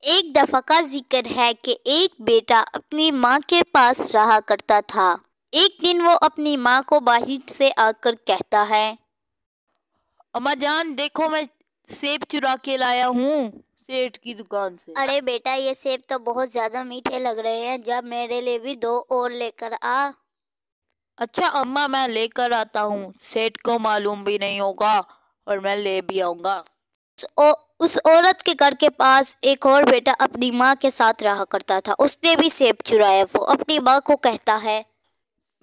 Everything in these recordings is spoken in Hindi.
एक दफा का जिक्र है कि एक बेटा अपनी माँ के पास रहा करता था। एक दिन वो अपनी माँ को बाहर से आकर कहता है, अम्मा जान देखो मैं सेब चुरा के लाया हूँ सेठ की दुकान से। अरे बेटा, ये सेब तो बहुत ज्यादा मीठे लग रहे हैं, जब मेरे लिए भी दो और लेकर आ। अच्छा अम्मा मैं लेकर आता हूँ, सेठ को मालूम भी नहीं होगा और मैं ले भी आऊंगा। उस औरत के घर के पास एक और बेटा अपनी माँ के साथ रहा करता था। उसने भी सेब चुराया। वो अपनी माँ को कहता है,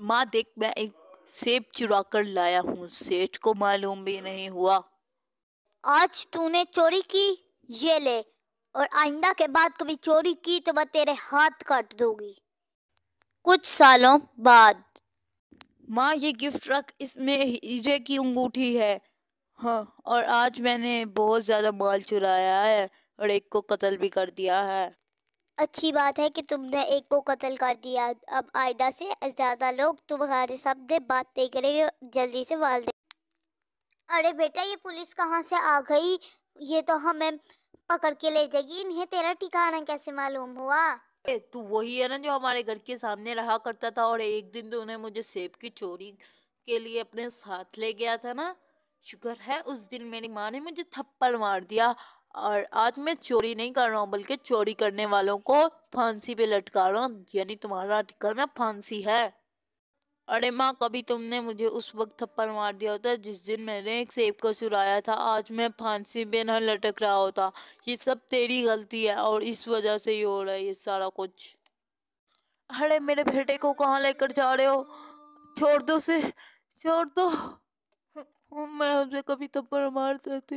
माँ देख मैं एक सेब चुरा कर लाया हूँ, सेठ को मालूम भी नहीं हुआ। आज तूने चोरी की, ये ले, और आइंदा के बाद कभी चोरी की तो मैं तेरे हाथ काट दूंगी। कुछ सालों बाद। माँ ये गिफ्ट रख, इसमें हीरे की अंगूठी है। हाँ, और आज मैंने बहुत ज्यादा माल चुराया है और एक को कत्ल भी कर दिया है। अच्छी बात है कि तुमने एक को कत्ल कर दिया। अब आइंदा से ज्यादा लोग तुम्हारे सामने बात नहीं करेंगे। जल्दी से वाल दे। अरे बेटा, ये पुलिस कहाँ से आ गई? ये तो हमें पकड़ के ले जाएगी। इन्हें तेरा ठिकाना कैसे मालूम हुआ? तू वही है ना जो हमारे घर के सामने रहा करता था और एक दिन तूने मुझे सेब की चोरी के लिए अपने साथ ले गया था ना। शुक्र है उस दिन मेरी माँ ने मुझे थप्पड़ मार दिया और आज मैं चोरी नहीं कर रहा हूँ बल्कि चोरी करने वालों को फांसी पे लटका रहा हूँ, यानी तुम्हारा ठिकाना फांसी है। अरे माँ कभी तुमने मुझे उस वक्त थप्पड़ मार दिया होता जिस दिन मैंने एक सेब को चुराया था, आज मैं फांसी पे न लटक रहा होता। ये सब तेरी गलती है और इस वजह से ही हो रहा है ये सारा कुछ। अरे मेरे बेटे को कहाँ लेकर जा रहे हो? छोड़ दो उसे, छोड़ दो। मैं उसे कभी थप्पड़ मार देती।